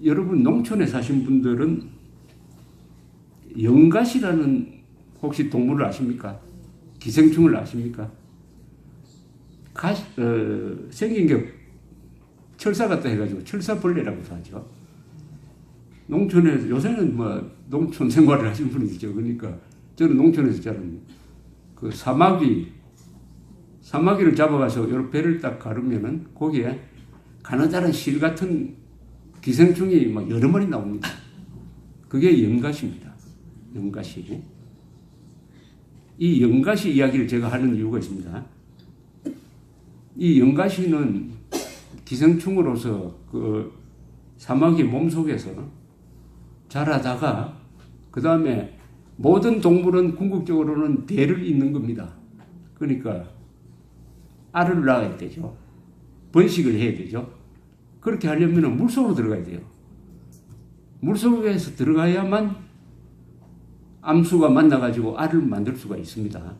여러분 농촌에 사신 분들은 영가시라는 혹시 동물을 아십니까? 기생충을 아십니까? 생긴 게 철사 같다 해가지고 철사벌레라고도 하죠. 농촌에 요새는 뭐 농촌 생활을 하신 분이죠. 그러니까 저는 농촌에서 자란 그 사마귀를 잡아가서 여러 배를 딱 가르면은 거기에 가느다란 실 같은 기생충이 막 여러 마리 나옵니다. 그게 영가시입니다. 영가시. 이 영가시 이야기를 제가 하는 이유가 있습니다. 이 영가시는 기생충으로서 그 사마귀 몸속에서 자라다가 그 다음에 모든 동물은 궁극적으로는 대를 잇는 겁니다. 그러니까 알을 낳아야 되죠. 번식을 해야 되죠. 그렇게 하려면 물속으로 들어가야 돼요. 물속에서 들어가야만 암수가 만나가지고 알을 만들 수가 있습니다.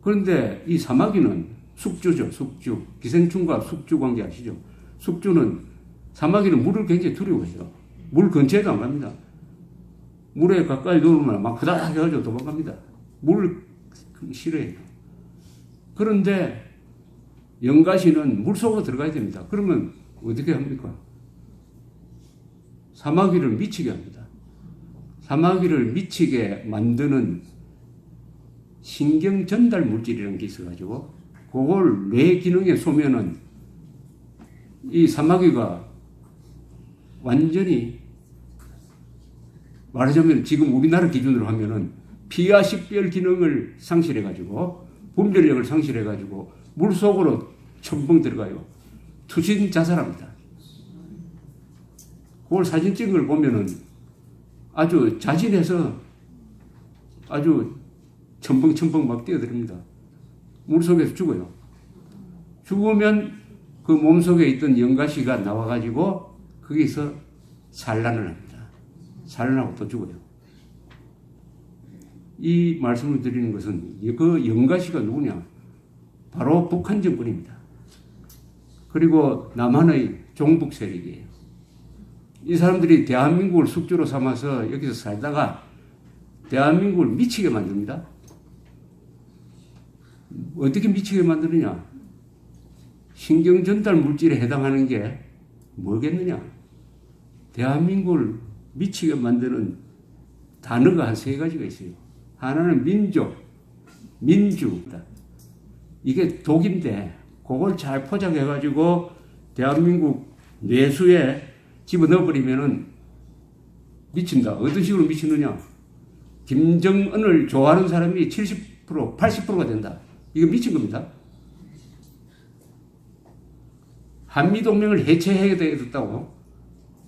그런데 이 사마귀는 숙주죠. 숙주. 기생충과 숙주 관계 아시죠? 숙주는 사마귀는 물을 굉장히 두려워해요. 물 근처에도 안 갑니다. 물에 가까이 누우면 막 후다닥 해가지고 도망갑니다. 물을 싫어해요. 그런데 영가시는 물속으로 들어가야 됩니다. 그러면 어떻게 합니까? 사마귀를 미치게 합니다. 사마귀를 미치게 만드는 신경 전달 물질이라는 게 있어가지고 그걸 뇌 기능에 쏘면은 이 사마귀가 완전히 말하자면 지금 우리나라 기준으로 하면은 피와 식별 기능을 상실해가지고 분별력을 상실해가지고 물속으로 첨벙 들어가요. 투신 자살합니다. 그걸 사진 찍은 걸 보면은 아주 자진해서 아주 첨벙첨벙 막 뛰어듭니다. 물속에서 죽어요. 죽으면 그 몸속에 있던 영가시가 나와가지고 거기서 산란을 합니다. 산란하고 또 죽어요. 이 말씀을 드리는 것은 그 영가시가 누구냐? 바로 북한 정권입니다. 그리고 남한의 종북 세력이에요. 이 사람들이 대한민국을 숙주로 삼아서 여기서 살다가 대한민국을 미치게 만듭니다. 어떻게 미치게 만드느냐? 신경전달 물질에 해당하는 게 뭐겠느냐? 대한민국을 미치게 만드는 단어가 한 3가지가 있어요. 하나는 민족, 민주. 이게 독인데 그걸 잘 포장해가지고 대한민국 뇌수에 집어넣어버리면은 미친다. 어떤 식으로 미치느냐? 김정은을 좋아하는 사람이 70%, 80%가 된다. 이거 미친 겁니다. 한미동맹을 해체해야 되겠다고.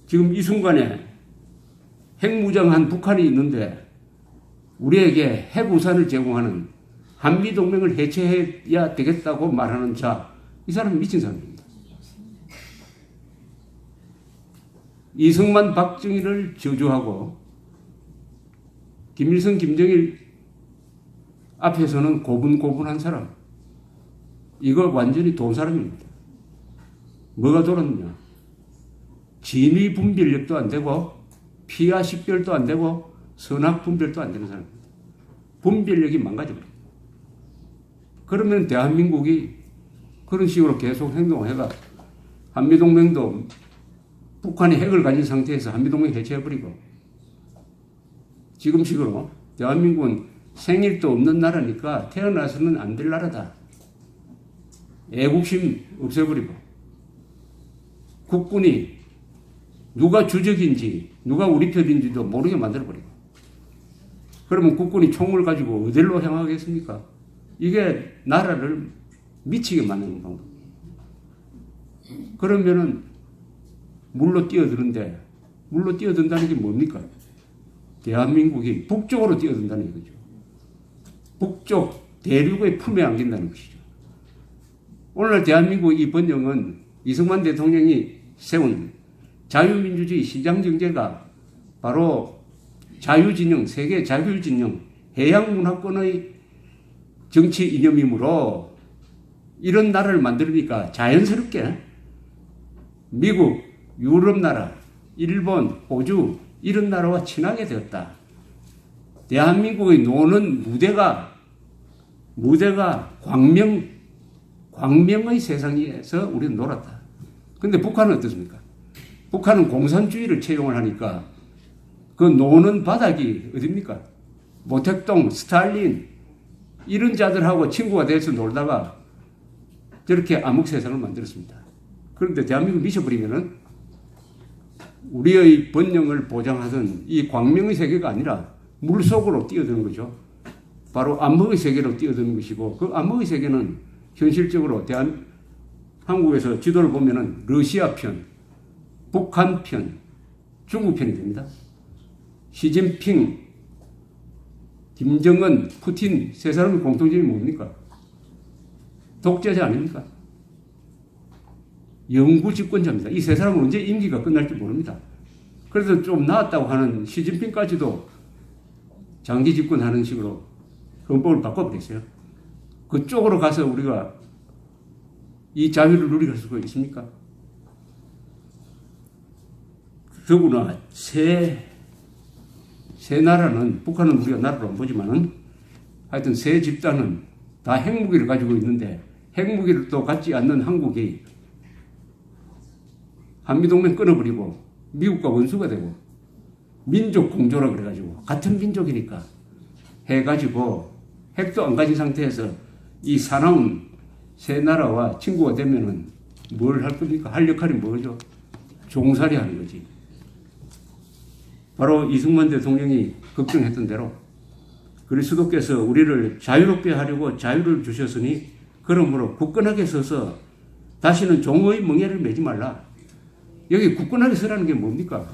지금 이 순간에 핵무장한 북한이 있는데 우리에게 핵우산을 제공하는 한미동맹을 해체해야 되겠다고 말하는 자, 이 사람은 미친 사람입니다. 이승만, 박정희를 저주하고 김일성, 김정일 앞에서는 고분고분한 사람. 이거 완전히 돈 사람입니다. 뭐가 돌았느냐? 진위 분별력도 안 되고 피와 식별도 안 되고 선악 분별도 안 되는 사람입니다. 분별력이 망가져버립니다. 그러면 대한민국이 그런 식으로 계속 행동해가 한미동맹도 북한이 핵을 가진 상태에서 한미동맹 해체해버리고 지금식으로 대한민국은 생일도 없는 나라니까 태어나서는 안 될 나라다. 애국심 없애버리고 국군이 누가 주적인지 누가 우리 편인지도 모르게 만들어버리고 그러면 국군이 총을 가지고 어디로 향하겠습니까? 이게 나라를 미치게 만드는 방법이에요. 그러면은 물로 뛰어드는데 물로 뛰어든다는 게 뭡니까? 대한민국이 북쪽으로 뛰어든다는 거죠. 북쪽 대륙의 품에 안긴다는 것이죠. 오늘 대한민국 이 번영은 이승만 대통령이 세운 자유민주주의 시장정제가 바로 자유진영, 세계 자유진영, 해양문화권의 정치 이념이므로 이런 나라를 만들으니까 자연스럽게 미국, 유럽 나라, 일본, 호주 이런 나라와 친하게 되었다. 대한민국의 노는 무대가 광명의 세상에서 우리는 놀았다. 근데 북한은 어떻습니까? 북한은 공산주의를 채용을 하니까 그 노는 바닥이 어딥니까? 모택동, 스탈린 이런 자들하고 친구가 돼서 놀다가 저렇게 암흑 세상을 만들었습니다. 그런데 대한민국을 미쳐버리면은 우리의 번영을 보장하던 이 광명의 세계가 아니라 물속으로 뛰어드는 거죠. 바로 암흑의 세계로 뛰어드는 것이고, 그 암흑의 세계는 현실적으로 한국에서 지도를 보면은 러시아 편, 북한 편, 중국 편이 됩니다. 시진핑, 김정은, 푸틴 세 사람의 공통점이 뭡니까? 독재자 아닙니까? 영구 집권자입니다. 이 세 사람은 언제 임기가 끝날지 모릅니다. 그래서 좀 나았다고 하는 시진핑까지도 장기 집권하는 식으로 헌법을 바꿔버렸어요. 그쪽으로 가서 우리가 이 자유를 누릴 수가 있습니까? 더구나 새 나라는, 북한은 우리가 나라로 안 보지만은 하여튼 새 집단은 다 핵무기를 가지고 있는데, 핵무기를 또 갖지 않는 한국이 한미동맹 끊어버리고 미국과 원수가 되고 민족 공조라 그래가지고 같은 민족이니까 해가지고 핵도 안 가진 상태에서 이 사나운 새 나라와 친구가 되면은 뭘 할 겁니까? 할 역할이 뭐죠? 종살이 하는 거지. 바로 이승만 대통령이 걱정했던 대로 그리스도께서 우리를 자유롭게 하려고 자유를 주셨으니 그러므로 굳건하게 서서 다시는 종의 멍에를 매지 말라. 여기 굳건하게 서라는 게 뭡니까?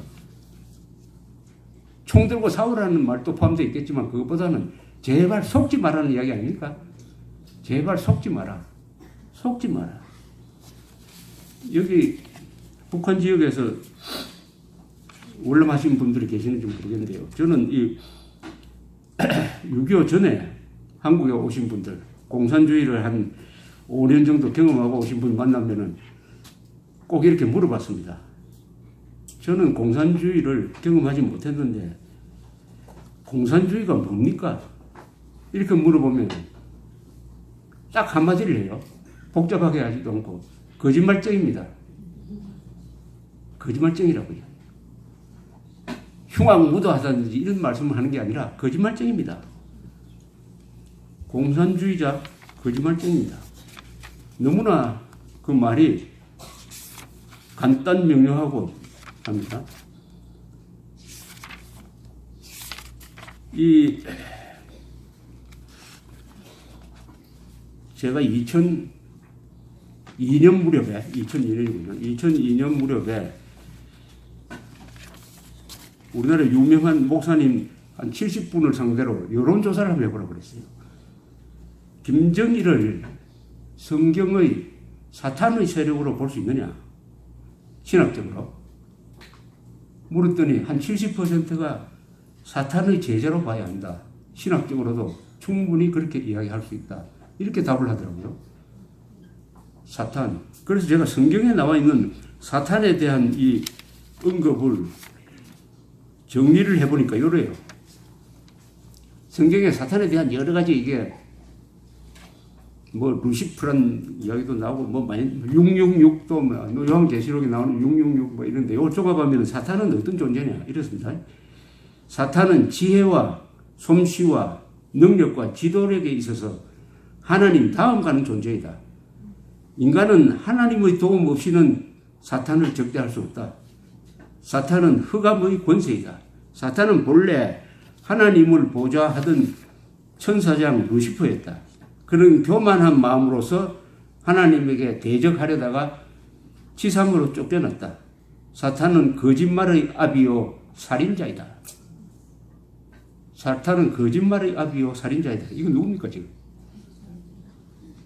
총 들고 싸우라는 말도 포함되어 있겠지만 그것보다는 제발 속지 마라는 이야기 아닙니까? 제발 속지 마라. 속지 마라. 여기 북한 지역에서 원룸하신 분들이 계시는지 모르겠는데요. 저는 이 6.25 전에 한국에 오신 분들, 공산주의를 한 5년 정도 경험하고 오신 분 만나면은 꼭 이렇게 물어봤습니다. 저는 공산주의를 경험하지 못했는데 공산주의가 뭡니까? 이렇게 물어보면 딱 한마디를 해요. 복잡하게 하지도 않고 거짓말쟁입니다. 거짓말쟁이라고요. 흉악무도하다든지 이런 말씀을 하는 게 아니라 거짓말쟁입니다. 공산주의자 거짓말쟁입니다. 너무나 그 말이 간단 명료하고 합니다. 제가 2002년 무렵에 2002년 무렵에 우리나라 유명한 목사님 한 70분을 상대로 여론조사를 한번 해보라고 그랬어요. 김정일을 성경의 사탄의 세력으로 볼 수 있느냐? 신학적으로. 물었더니 한 70%가 사탄의 제자로 봐야 한다. 신학적으로도 충분히 그렇게 이야기할 수 있다. 이렇게 답을 하더라고요. 사탄. 그래서 제가 성경에 나와 있는 사탄에 대한 이 언급을 정리를 해보니까 이래요. 성경에 사탄에 대한 여러 가지 이게 뭐 루시프란 이야기도 나오고 뭐 많이 666도 뭐 요한계시록에 나오는 666 뭐 이런데 이걸 쪼가보면 사탄은 어떤 존재냐 이렇습니다. 사탄은 지혜와 솜씨와 능력과 지도력에 있어서 하나님 다음 가는 존재이다. 인간은 하나님의 도움 없이는 사탄을 적대할 수 없다. 사탄은 흑암의 권세이다. 사탄은 본래 하나님을 보좌하던 천사장 루시퍼였다. 그런 교만한 마음으로서 하나님에게 대적하려다가 지상으로 쫓겨났다. 사탄은 거짓말의 아비요 살인자이다. 사탄은 거짓말의 아비요 살인자이다. 이건 누굽니까 지금?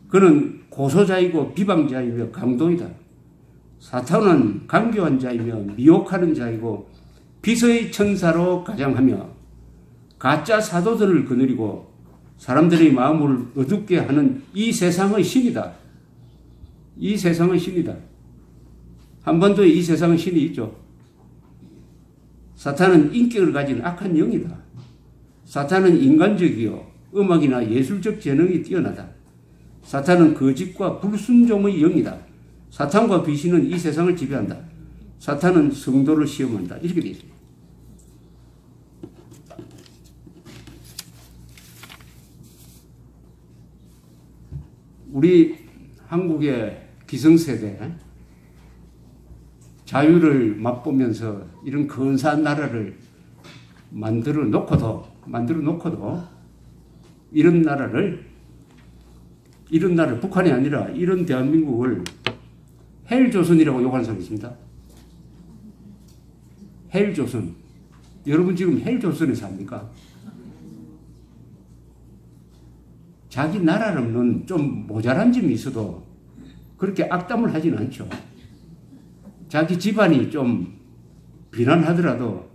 그는 고소자이고 비방자이며 강도이다. 사탄은 강교한 자이며 미혹하는 자이고 비서의 천사로 가장하며 가짜 사도들을 거느리고 사람들의 마음을 어둡게 하는 이 세상의 신이다. 이 세상의 신이다. 한반도에 이 세상의 신이 있죠. 사탄은 인격을 가진 악한 영이다. 사탄은 인간적이요 음악이나 예술적 재능이 뛰어나다. 사탄은 거짓과 불순종의 영이다. 사탄과 귀신은 이 세상을 지배한다. 사탄은 성도를 시험한다. 이렇게 되어 있습니다. 우리 한국의 기성세대 자유를 맛보면서 이런 근사한 나라를 만들어 놓고도 이런 나라를 북한이 아니라 이런 대한민국을 헬조선이라고 욕하는 사람이 있습니다. 헬조선. 여러분 지금 헬조선에 삽니까? 자기 나라는 좀 모자란 점이 있어도 그렇게 악담을 하지는 않죠. 자기 집안이 좀 비난하더라도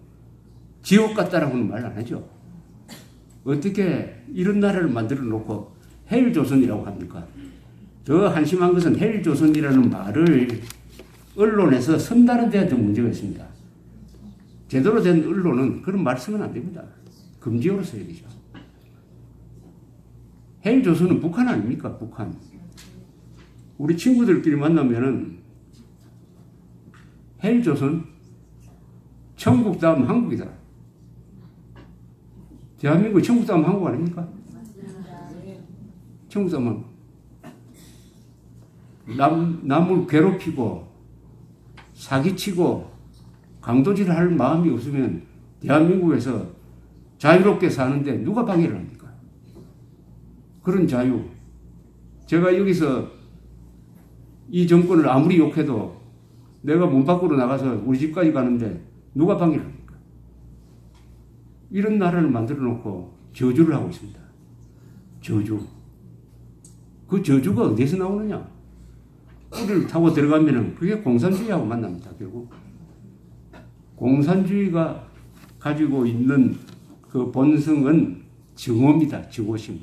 지옥 같다라고는 말 안 하죠. 어떻게 이런 나라를 만들어 놓고 헬조선이라고 합니까? 더 한심한 것은 헬조선이라는 말을 언론에서 선다는 데에도 문제가 있습니다. 제대로 된 언론은 그런 말 쓰면 안 됩니다. 금지어로 써야 되죠. 헬조선은 북한 아닙니까? 북한. 우리 친구들끼리 만나면은 헬조선, 천국 다음 한국이다. 대한민국 천국 다음 한국 아닙니까? 천국 다음 한국. 남을 괴롭히고 사기치고 강도질을 할 마음이 없으면 대한민국에서 자유롭게 사는데 누가 방해를 합니까? 그런 자유. 제가 여기서 이 정권을 아무리 욕해도 내가 문 밖으로 나가서 우리 집까지 가는데 누가 방해를 합니까? 이런 나라를 만들어 놓고 저주를 하고 있습니다. 저주. 그 저주가 어디서 나오느냐? 꿀을 타고 들어가면은 그게 공산주의하고 만납니다, 결국. 공산주의가 가지고 있는 그 본성은 증오입니다, 증오심.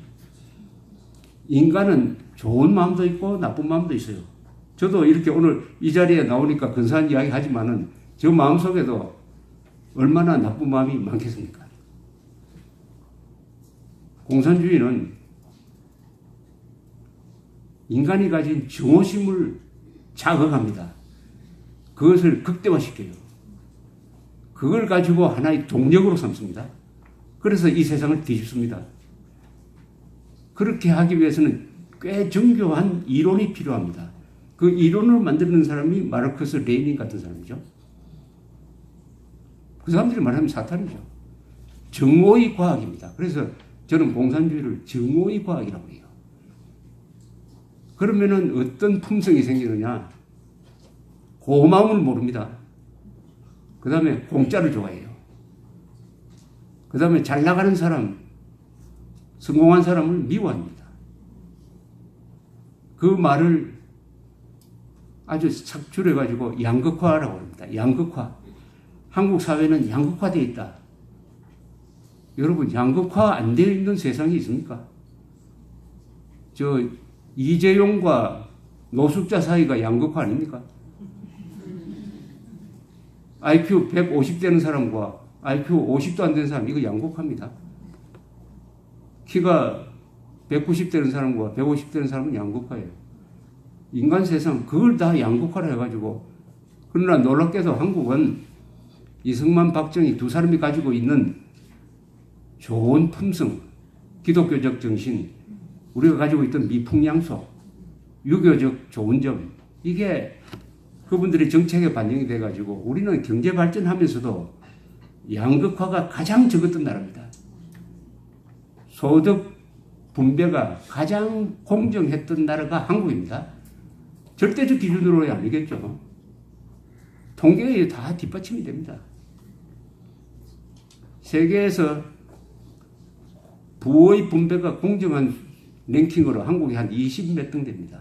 인간은 좋은 마음도 있고 나쁜 마음도 있어요. 저도 이렇게 오늘 이 자리에 나오니까 근사한 이야기 하지만은 저 마음속에도 얼마나 나쁜 마음이 많겠습니까? 공산주의는 인간이 가진 증오심을 자극합니다. 그것을 극대화시켜요. 그걸 가지고 하나의 동력으로 삼습니다. 그래서 이 세상을 뒤집습니다. 그렇게 하기 위해서는 꽤 정교한 이론이 필요합니다. 그 이론을 만드는 사람이 마르크스, 레닌 같은 사람이죠. 그 사람들이 말하면 사탄이죠. 정오의 과학입니다. 그래서 저는 공산주의를 정오의 과학이라고 해요. 그러면은 어떤 품성이 생기느냐? 고마움을 모릅니다. 그 다음에 공짜를 좋아해요. 그 다음에 잘 나가는 사람, 성공한 사람을 미워합니다. 그 말을 아주 착 줄여가지고 양극화라고 합니다. 양극화. 한국 사회는 양극화되어 있다. 여러분, 양극화 안 되어 있는 세상이 있습니까? 이재용과 노숙자 사이가 양극화 아닙니까? IQ 150 되는 사람과 IQ 50도 안 되는 사람, 이거 양극화입니다. 키가 190 되는 사람과 150 되는 사람은 양극화예요. 인간 세상, 그걸 다 양극화를 해가지고. 그러나 놀랍게도 한국은 이승만, 박정희 두 사람이 가지고 있는 좋은 품성, 기독교적 정신, 우리가 가지고 있던 미풍양소, 유교적 좋은 점, 이게 그분들의 정책에 반영이 돼가지고 우리는 경제 발전하면서도 양극화가 가장 적었던 나라입니다. 소득 분배가 가장 공정했던 나라가 한국입니다. 절대적 기준으로야 아니겠죠. 통계에 다 뒷받침이 됩니다. 세계에서 부의 분배가 공정한 랭킹으로 한국이 한 20 몇 등 됩니다.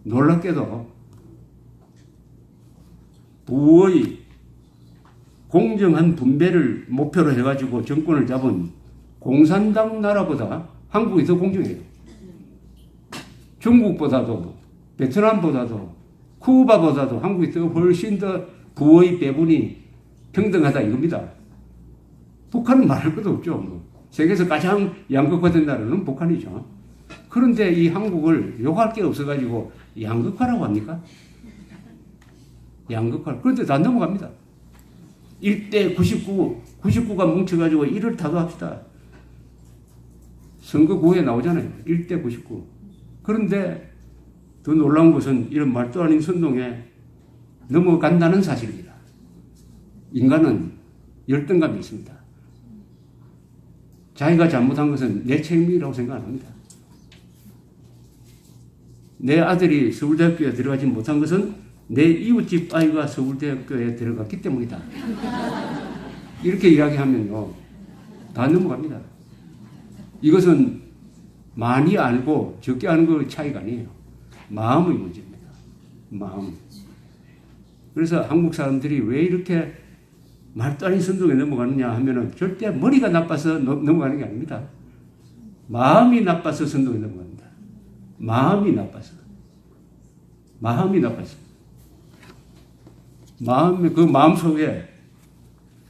놀랍게도 부의 공정한 분배를 목표로 해가지고 정권을 잡은 공산당 나라보다 한국이 더 공정해요. 중국보다도, 베트남보다도, 쿠바보다도 한국이 더 훨씬 더 부의 배분이 평등하다 이겁니다. 북한은 말할 것도 없죠. 뭐. 세계에서 가장 양극화된 나라는 북한이죠. 그런데 이 한국을 욕할 게 없어가지고 양극화라고 합니까? 양극화. 그런데 다 넘어갑니다. 1대 99, 99가 뭉쳐가지고 1을 다도합시다. 선거 구호에 나오잖아요. 1대 99. 그런데 더 놀라운 것은 이런 말도 아닌 선동에 넘어간다는 사실입니다. 인간은 열등감이 있습니다. 자기가 잘못한 것은 내 책임이라고 생각 안 합니다. 내 아들이 서울대학교에 들어가지 못한 것은 내 이웃집 아이가 서울대학교에 들어갔기 때문이다. 이렇게 이야기하면요, 다 넘어갑니다. 이것은 많이 알고 적게 아는 그 차이가 아니에요. 마음의 문제입니다. 마음. 그래서 한국 사람들이 왜 이렇게 말도 아닌 선동에 넘어가느냐 하면은 절대 머리가 나빠서 넘어가는 게 아닙니다. 마음이 나빠서 선동에 넘어갑니다. 마음이 나빠서. 마음이 나빠서. 그 마음 속에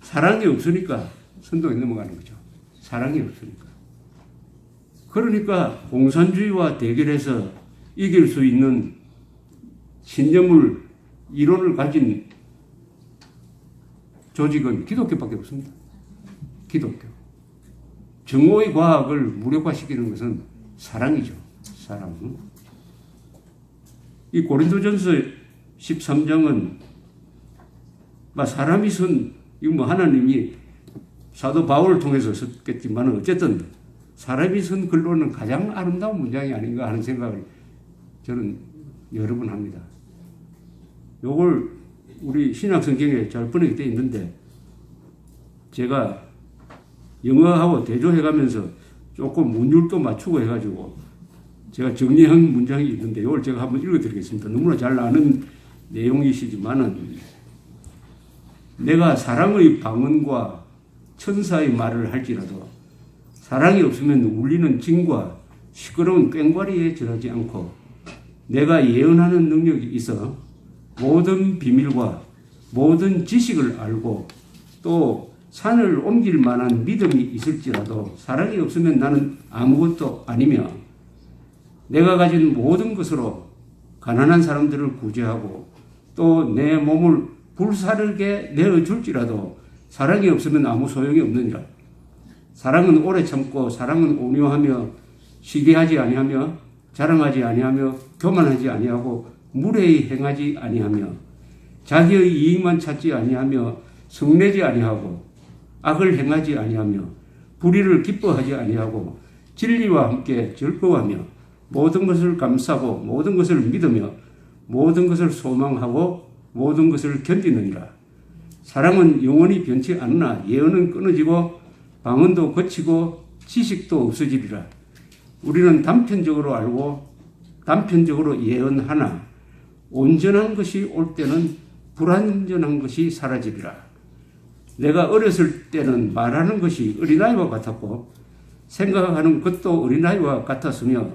사랑이 없으니까 선동에 넘어가는 거죠. 사랑이 없으니까. 그러니까 공산주의와 대결해서 이길 수 있는 신념을, 이론을 가진 조직은 기독교밖에 없습니다. 기독교. 정오의 과학을 무력화시키는 것은 사랑이죠. 사랑. 이 고린도전서 13장은 사람이 이거 뭐 하나님이 사도 바울을 통해서 썼겠지만 어쨌든 사람이 쓴 글로는 가장 아름다운 문장이 아닌가 하는 생각을 저는 여러 번 합니다. 요걸 우리 신약성경에 잘 번역이 되어 있는데 제가 영어하고 대조해가면서 조금 운율도 맞추고 해가지고 제가 정리한 문장이 있는데 이걸 제가 한번 읽어드리겠습니다. 너무나 잘 아는 내용이시지만은 내가 사랑의 방언과 천사의 말을 할지라도 사랑이 없으면 울리는 징과 시끄러운 꽹과리에 절하지 않고 내가 예언하는 능력이 있어 모든 비밀과 모든 지식을 알고 또 산을 옮길 만한 믿음이 있을지라도 사랑이 없으면 나는 아무것도 아니며 내가 가진 모든 것으로 가난한 사람들을 구제하고 또 내 몸을 불사르게 내어줄지라도 사랑이 없으면 아무 소용이 없느니라. 사랑은 오래 참고 사랑은 온유하며 시기하지 아니하며 자랑하지 아니하며 교만하지 아니하고 무례히 행하지 아니하며 자기의 이익만 찾지 아니하며 성내지 아니하고 악을 행하지 아니하며 불의를 기뻐하지 아니하고 진리와 함께 즐거워하며 모든 것을 감사하고 모든 것을 믿으며 모든 것을 소망하고 모든 것을 견디느니라. 사랑은 영원히 변치 않으나 예언은 끊어지고 방언도 거치고 지식도 없어지리라. 우리는 단편적으로 알고 단편적으로 예언하나 온전한 것이 올 때는 불완전한 것이 사라지리라. 내가 어렸을 때는 말하는 것이 어린아이와 같았고 생각하는 것도 어린아이와 같았으며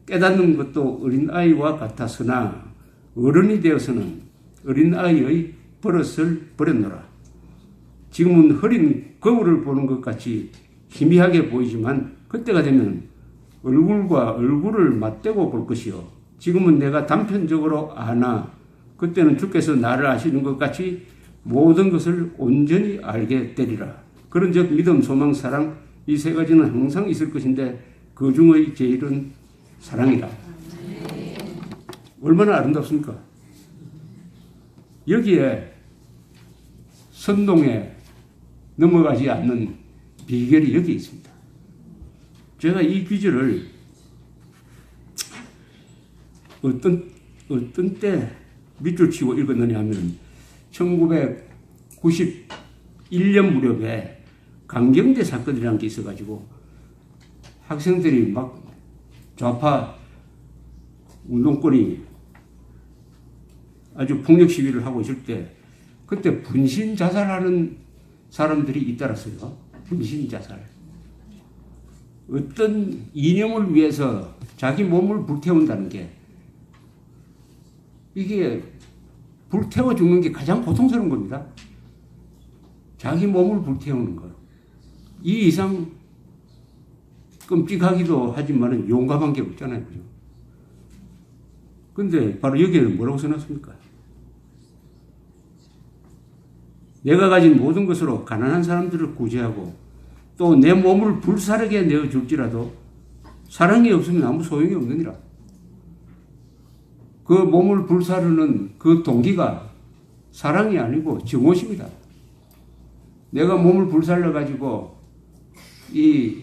깨닫는 것도 어린아이와 같았으나 어른이 되어서는 어린아이의 버릇을 버렸노라. 지금은 흐린 거울을 보는 것 같이 희미하게 보이지만 그때가 되면 얼굴과 얼굴을 맞대고 볼 것이요. 지금은 내가 단편적으로 아나 그때는 주께서 나를 아시는 것 같이 모든 것을 온전히 알게 되리라. 그런즉 믿음, 소망, 사랑 이 세 가지는 항상 있을 것인데 그 중의 제일은 사랑이다. 얼마나 아름답습니까? 여기에 선동에 넘어가지 않는 비결이 여기 있습니다. 제가 이 귀절을 어떤 때 밑줄 치고 읽었느냐 하면 1991년 무렵에 강경대 사건이라는 게 있어가지고 학생들이 막 좌파 운동권이 아주 폭력 시위를 하고 있을 때 그때 분신 자살하는 사람들이 잇따랐어요. 분신 자살. 어떤 이념을 위해서 자기 몸을 불태운다는 게 이게 불태워 죽는 게 가장 고통스러운 겁니다. 자기 몸을 불태우는 것. 이 이상 끔찍하기도 하지만은 용감한 게 없잖아요. 그죠? 근데 바로 여기에는 뭐라고 써놨습니까? 내가 가진 모든 것으로 가난한 사람들을 구제하고 또 내 몸을 불사르게 내어줄지라도 사랑이 없으면 아무 소용이 없느니라. 그 몸을 불사르는 그 동기가 사랑이 아니고 증오심이다. 내가 몸을 불살러 가지고 이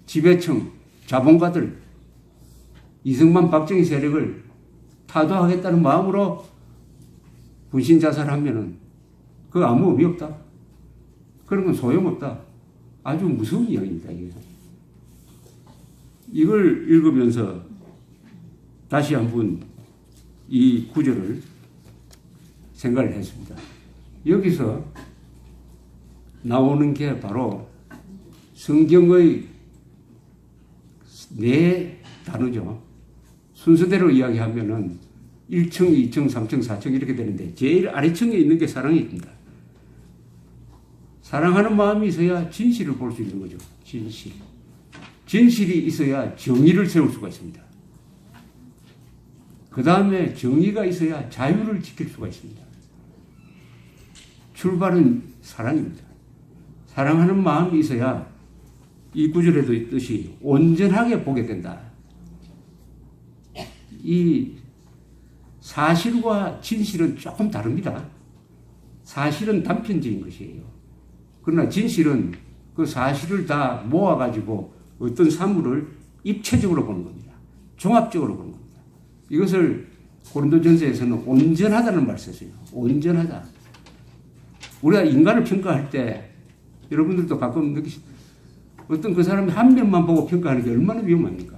지배층, 자본가들, 이승만, 박정희 세력을 타도하겠다는 마음으로 분신 자살하면은 그 아무 의미 없다. 그런 건 소용없다. 아주 무서운 이야기입니다. 이걸 읽으면서 다시 한번 이 구절을 생각을 했습니다. 여기서 나오는 게 바로 성경의 네 단어죠. 순서대로 이야기하면은 1층, 2층, 3층, 4층 이렇게 되는데 제일 아래층에 있는 게 사랑입니다. 사랑하는 마음이 있어야 진실을 볼 수 있는 거죠. 진실. 진실이 있어야 정의를 세울 수가 있습니다. 그 다음에 정의가 있어야 자유를 지킬 수가 있습니다. 출발은 사랑입니다. 사랑하는 마음이 있어야 이 구절에도 있듯이 온전하게 보게 된다. 이 사실과 진실은 조금 다릅니다. 사실은 단편적인 것이에요. 그러나 진실은 그 사실을 다 모아가지고 어떤 사물을 입체적으로 보는 겁니다. 종합적으로 보는 겁니다. 이것을 고린도전서에서는 온전하다는 말을 썼어요. 온전하다. 우리가 인간을 평가할 때 여러분들도 가끔 어떤 그 사람이 한 면만 보고 평가하는 게 얼마나 위험합니까?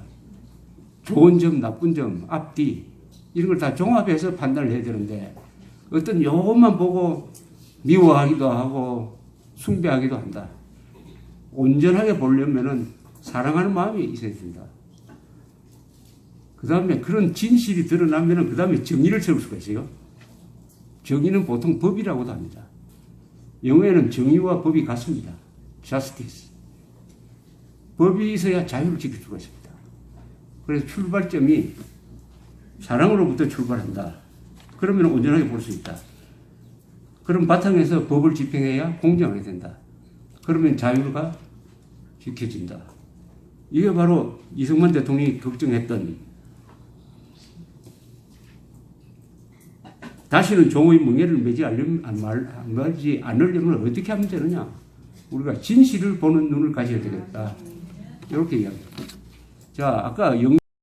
좋은 점, 나쁜 점, 앞뒤 이런 걸 다 종합해서 판단을 해야 되는데 어떤 요것만 보고 미워하기도 하고 숭배하기도 한다. 온전하게 보려면은 사랑하는 마음이 있어야 된다. 그 다음에 그런 진실이 드러나면은 그 다음에 정의를 세울 수가 있어요. 정의는 보통 법이라고도 합니다. 영어에는 정의와 법이 같습니다. justice. 법이 있어야 자유를 지킬 수가 있습니다. 그래서 출발점이 사랑으로부터 출발한다. 그러면 온전하게 볼 수 있다. 그럼 바탕에서 법을 집행해야 공정하게 된다. 그러면 자유가 지켜진다. 이게 바로 이승만 대통령이 걱정했던 다시는 종의 멍에를 매지 않으려면 어떻게 하면 되느냐. 우리가 진실을 보는 눈을 가져야 되겠다. 이렇게 이야기합니다. 자, 아까